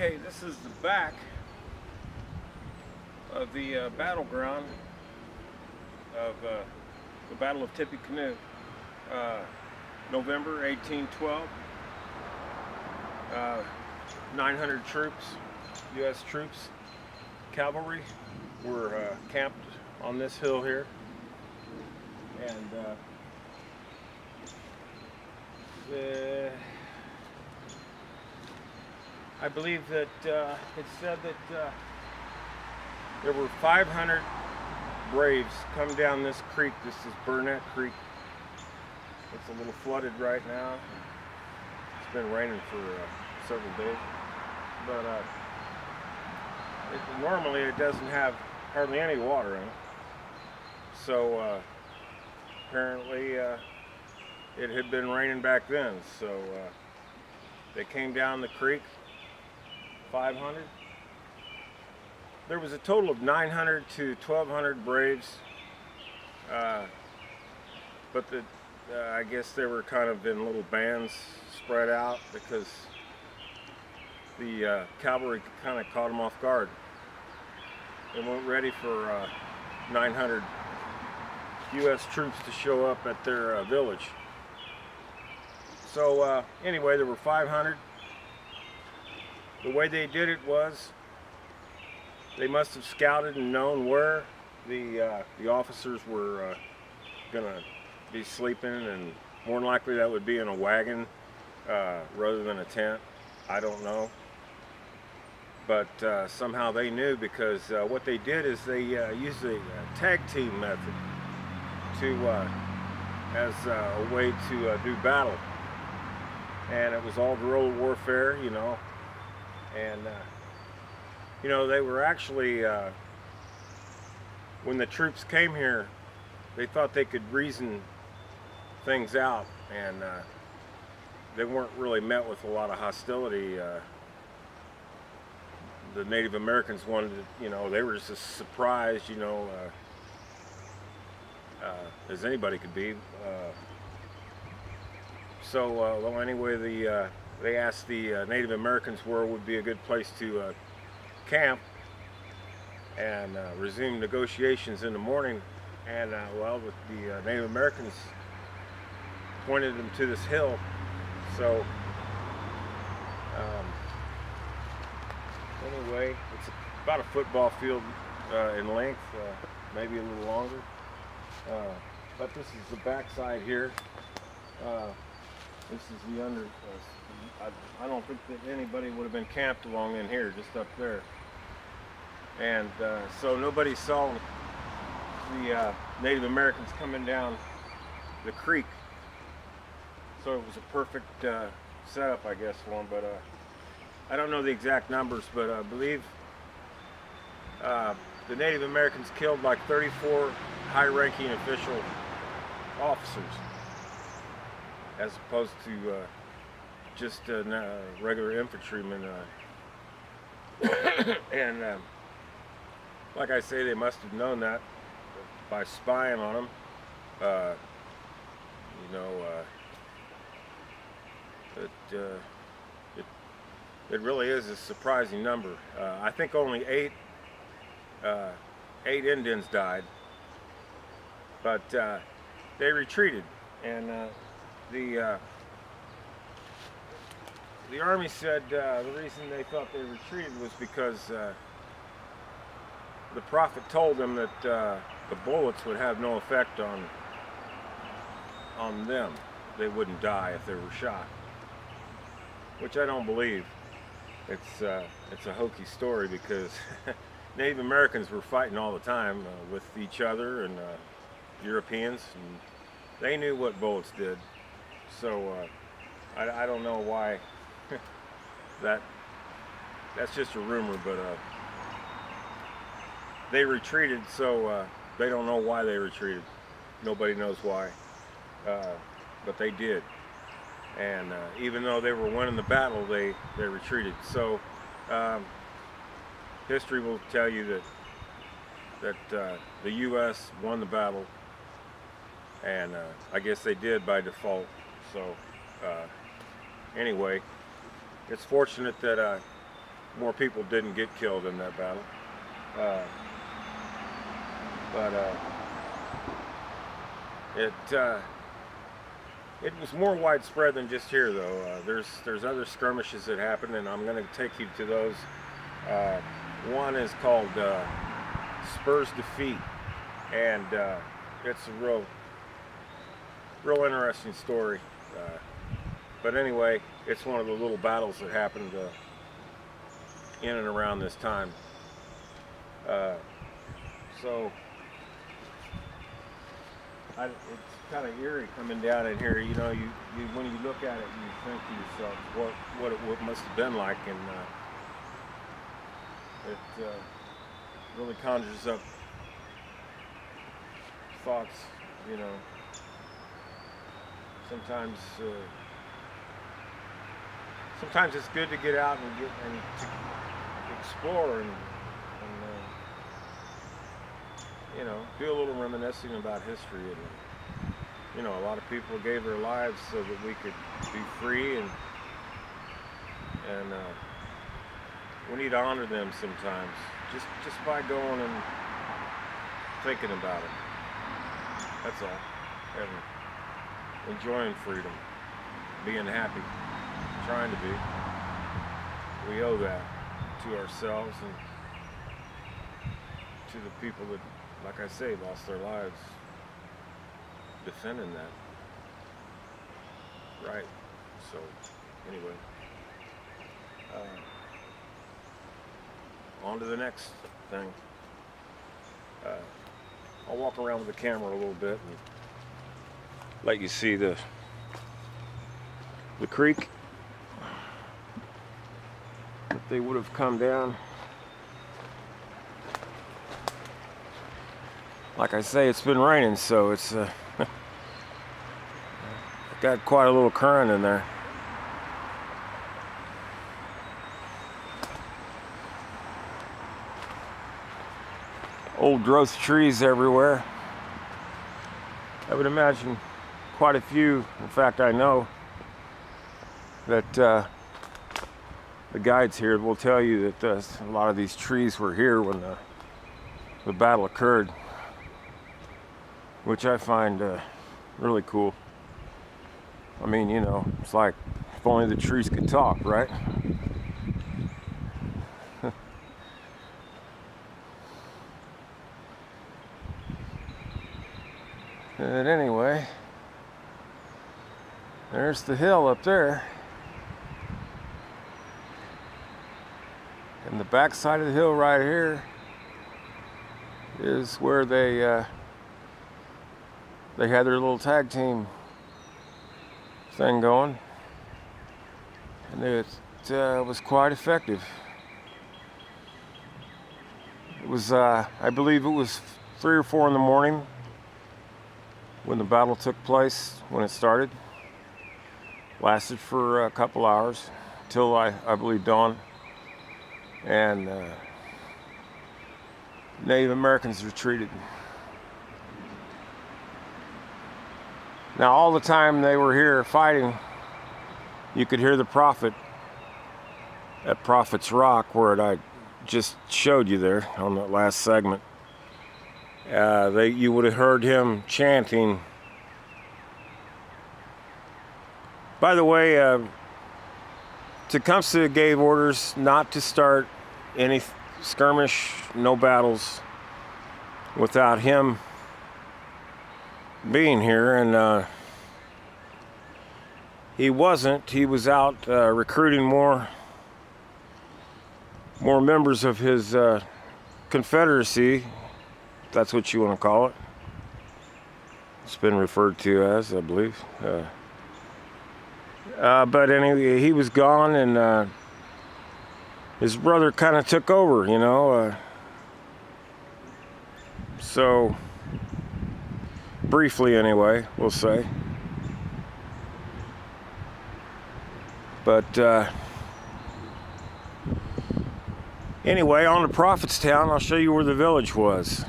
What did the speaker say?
Okay, this is the back of the battleground of the Battle of Tippecanoe, November 1812. 900 troops, U.S. troops, cavalry, were camped on this hill here, and I believe that it said that there were 500 braves come down this creek. This is Burnett Creek. It's a little flooded right now. It's been raining for several days, but normally it doesn't have hardly any water in it. So apparently it had been raining back then. So they came down the creek. 500. There was a total of 900 to 1,200 braves, but I guess they were kind of in little bands spread out because the cavalry kind of caught them off guard. They weren't ready for 900 U.S. troops to show up at their village. So anyway, there were 500. The way they did it was they must have scouted and known where the officers were gonna be sleeping, and more than likely that would be in a wagon rather than a tent. I don't know, but somehow they knew, because what they did is they used a tag team method to as a way to do battle, and it was all guerrilla warfare, you know. And you know, they were actually when the troops came here, they thought they could reason things out, and they weren't really met with a lot of hostility. The Native Americans wanted to, you know, they were just as surprised, you know, as anybody could be. Well, anyway, they asked the Native Americans where would be a good place to camp and resume negotiations in the morning. And well, the Native Americans pointed them to this hill. So anyway, it's about a football field in length, maybe a little longer. But this is the backside here. This is the under. I don't think that anybody would have been camped along in here, just up there. And so nobody saw the Native Americans coming down the creek. So it was a perfect setup, I guess, for them. But I don't know the exact numbers, but I believe the Native Americans killed like 34 high-ranking official officers, as opposed to just regular infantrymen. And like I say, they must have known that by spying on them. You know, it really is a surprising number. I think only eight Indians died, but they retreated, and the Army said the reason they thought they retreated was because the prophet told them that the bullets would have no effect on them. They wouldn't die if they were shot, which I don't believe. It's a hokey story, because Native Americans were fighting all the time with each other and Europeans, and they knew what bullets did. So I don't know why. That's just a rumor, but they retreated, so they don't know why they retreated. Nobody knows why, but they did. And even though they were winning the battle, they retreated. So history will tell you that the U.S. won the battle, and I guess they did by default. So anyway, it's fortunate that more people didn't get killed in that battle. But it was more widespread than just here, though. There's other skirmishes that happened, and I'm going to take you to those. One is called Spurs Defeat, and it's a real interesting story. But anyway, it's one of the little battles that happened in and around this time. So it's kind of eerie coming down in here. You know, you when you look at it, you think to yourself what it must have been like, and it really conjures up thoughts. You know, sometimes it's good to get out and to explore and you know, do a little reminiscing about history. And you know, a lot of people gave their lives so that we could be free, and we need to honor them sometimes, just by going and thinking about it. That's all. And enjoying freedom, being happy, trying to be. We owe that to ourselves and to the people that, like I say, lost their lives defending that. Right. So, anyway. On to the next thing. I'll walk around with the camera a little bit and let you see the creek that they would have come down. Like I say, it's been raining, so it's got quite a little current in there. Old growth trees everywhere. I would imagine quite a few. In fact, I know that the guides here will tell you that a lot of these trees were here when the battle occurred, which I find really cool. I mean, you know, it's like if only the trees could talk, right? But anyway, there's the hill up there. And the back side of the hill right here is where they had their little tag team thing going, and it was quite effective. It was, I believe it was 3 or 4 in the morning when the battle took place, when it started. Lasted for a couple hours till I believe dawn, and Native Americans retreated. Now, all the time they were here fighting, you could hear the prophet at Prophet's Rock, where I just showed you there on that last segment. You would have heard him chanting. By the way, Tecumseh gave orders not to start any skirmish, no battles, without him being here, and he wasn't. He was out recruiting more members of his Confederacy. That's what you want to call it. It's been referred to as, I believe. But anyway, he was gone, and his brother kind of took over, you know. So, briefly anyway, we'll say. But anyway, on to Prophetstown, I'll show you where the village was.